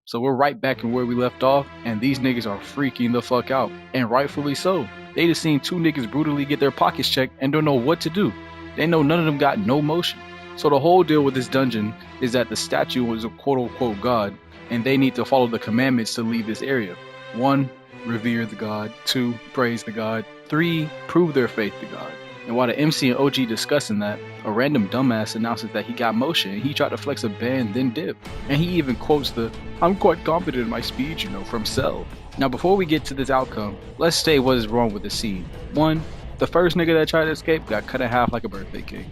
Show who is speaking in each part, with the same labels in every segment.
Speaker 1: So we're right back in where we left off, and these niggas are freaking the fuck out, and rightfully so. They just seen two niggas brutally get their pockets checked and don't know what to do. They know none of them got no motion. So the whole deal with this dungeon is that the statue was a quote-unquote god, and they need to follow the commandments to leave this area. 1. Revere the god. 2. Praise the god. 3. Prove their faith to God. And while the MC and OG discussing that, a random dumbass announces that he got motion and he tried to flex a band then dip. And he even quotes the "I'm quite confident in my speed, from Cell. Now before we get to this outcome, let's state what is wrong with the scene. 1. The first nigga that tried to escape got cut in half like a birthday cake.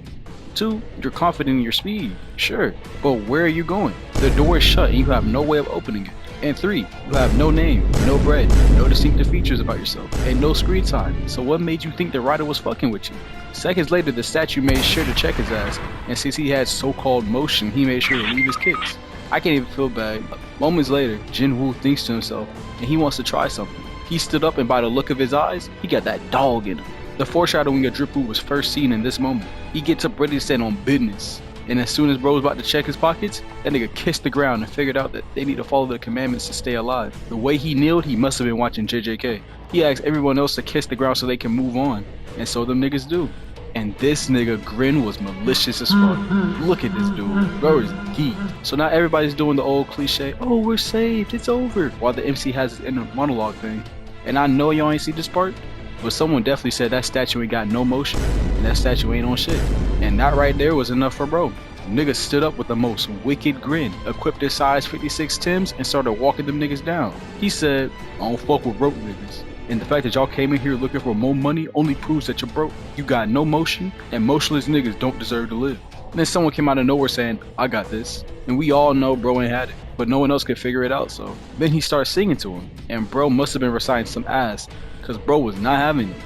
Speaker 1: 2. You're confident in your speed, sure, but where are you going? The door is shut and you have no way of opening it. And 3. You have no name, no bread, no distinctive features about yourself, and no screen time, so what made you think the writer was fucking with you? Seconds later, the statue made sure to check his ass, and since he had so-called motion, he made sure to leave his kicks. I can't even feel bad. Moments later, Jinwoo thinks to himself, and he wants to try something. He stood up and by the look of his eyes, he got that dog in him. The foreshadowing of Jinwoo was first seen in this moment. He gets up ready to stand on business. And as soon as bro was about to check his pockets, that nigga kissed the ground and figured out that they need to follow the commandments to stay alive. The way he kneeled, he must have been watching JJK. He asked everyone else to kiss the ground so they can move on, and so them niggas do. And this nigga grin was malicious as fuck. Look at this dude, bro is geeked. So now everybody's doing the old cliche, oh we're saved, it's over, while the MC has his inner monologue thing. And I know y'all ain't see this part, but someone definitely said that statue ain't got no motion, and that statue ain't on shit. And that right there was enough for bro. Nigga stood up with the most wicked grin, equipped his size 56 Tims, and started walking them niggas down. He said, I don't fuck with broke niggas. And the fact that y'all came in here looking for more money only proves that you're broke. You got no motion, and motionless niggas don't deserve to live. And then someone came out of nowhere saying, I got this. And we all know bro ain't had it, but no one else could figure it out, so. Then he started singing to him, and bro must have been reciting some ass, cause bro was not having it.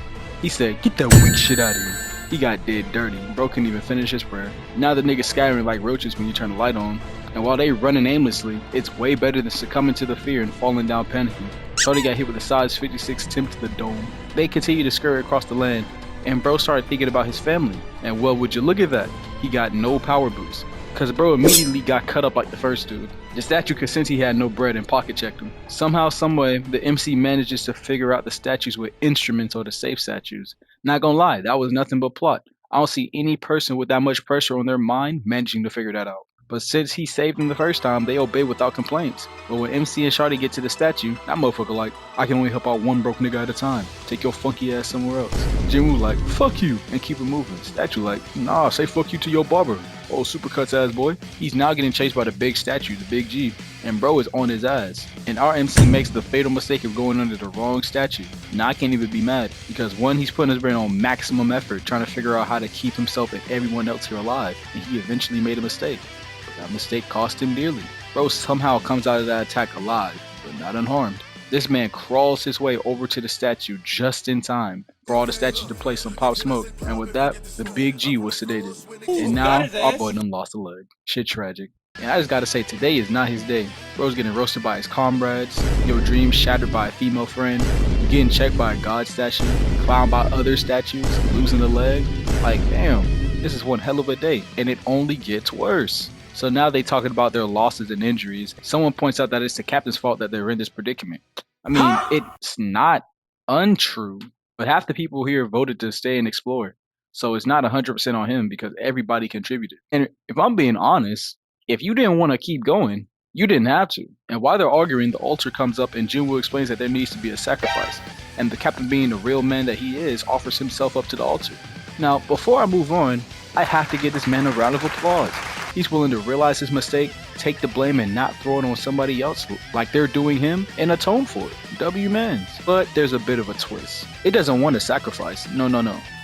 Speaker 1: He said, get that weak shit out of here. He got dead dirty, bro couldn't even finish his prayer. Now the niggas scattering like roaches when you turn the light on, and while they running aimlessly, it's way better than succumbing to the fear and falling down panicking. Shorty got hit with a size 56 Tim to the dome. They continue to scurry across the land, and bro started thinking about his family, and well would you look at that, he got no power boost. Cause bro immediately got cut up like the first dude. The statue could sense he had no bread and pocket checked him. Somehow, someway, the MC manages to figure out the statues with instruments or the safe statues. Not gonna lie, that was nothing but plot. I don't see any person with that much pressure on their mind managing to figure that out. But since he saved them the first time, they obey without complaints. But when MC and Shawty get to the statue, that motherfucker like, I can only help out one broke nigga at a time. Take your funky ass somewhere else. Jinwoo like, fuck you, and keep it moving. Statue like, nah, say fuck you to your barber. Oh, Supercuts ass boy. He's now getting chased by the big statue, the big G, and bro is on his ass. And our MC makes the fatal mistake of going under the wrong statue. Now I can't even be mad, because one, he's putting his brain on maximum effort trying to figure out how to keep himself and everyone else here alive, and he eventually made a mistake. But that mistake cost him dearly. Bro somehow comes out of that attack alive, but not unharmed. This man crawls his way over to the statue just in time for all the statues to play some Pop Smoke, and with that, the big G was sedated. And now, our boy done lost a leg. Shit tragic. And I just gotta say, today is not his day. Bro's getting roasted by his comrades, your dreams shattered by a female friend, getting checked by a god statue, clowned by other statues, losing a leg. Like, damn, this is one hell of a day, and it only gets worse. So now they talking about their losses and injuries. Someone points out that it's the captain's fault that they're in this predicament. I mean, it's not untrue, but half the people here voted to stay and explore. So it's not 100% on him because everybody contributed. And if I'm being honest, if you didn't want to keep going, you didn't have to. And while they're arguing, the altar comes up and Jinwoo explains that there needs to be a sacrifice. And the captain, being the real man that he is, offers himself up to the altar. Now, before I move on, I have to give this man a round of applause. He's willing to realize his mistake, take the blame, and not throw it on somebody else like they're doing him and atone for it. W mans. But there's a bit of a twist. It doesn't want to sacrifice. No.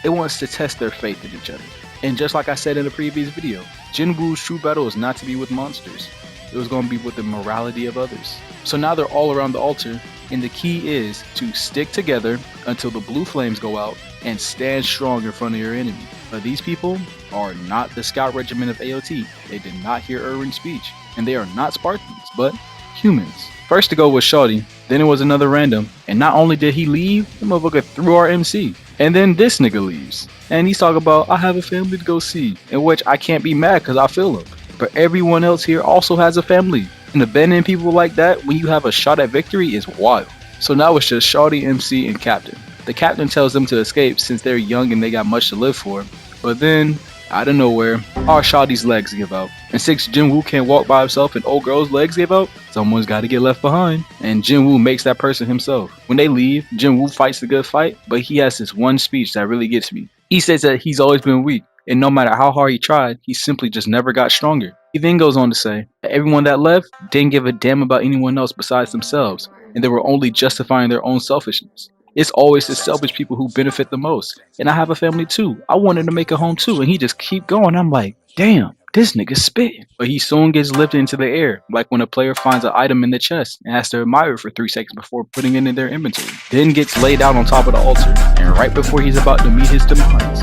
Speaker 1: It wants to test their faith in each other. And just like I said in the previous video, Jinwoo's true battle is not to be with monsters. It was going to be with the morality of others. So now they're all around the altar, and the key is to stick together until the blue flames go out and stand strong in front of your enemy. But these people are not the scout regiment of AOT. They did not hear Erwin's speech, and they are not Spartans, but humans. First to go was Shawty, then it was another random, and not only did he leave, the motherfucker threw our MC. And then this nigga leaves, and he's talking about, I have a family to go see, in which I can't be mad because I feel him. But everyone else here also has a family. And abandoning people like that when you have a shot at victory is wild. So now it's just Shawty, MC, and Captain. The Captain tells them to escape since they're young and they got much to live for. But then, out of nowhere, our Shawty's legs give out. And since Jinwoo can't walk by himself and old girl's legs give out, someone's got to get left behind. And Jinwoo makes that person himself. When they leave, Jinwoo fights the good fight, but he has this one speech that really gets me. He says that he's always been weak, and no matter how hard he tried, he simply just never got stronger. He then goes on to say that everyone that left didn't give a damn about anyone else besides themselves, and they were only justifying their own selfishness. It's always the selfish people who benefit the most. And I have a family too. I wanted to make a home too, and he just keep going. I'm like, damn, this nigga spitting. But he soon gets lifted into the air, like when a player finds an item in the chest and has to admire it for 3 seconds before putting it in their inventory. Then gets laid out on top of the altar, and right before he's about to meet his demise,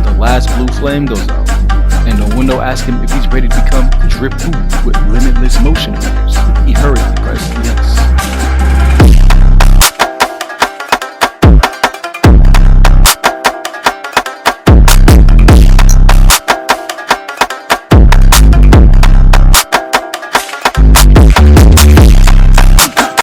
Speaker 1: the last blue flame goes out, and the window asks him if he's ready to become Drip with limitless motion. He hurriedly presses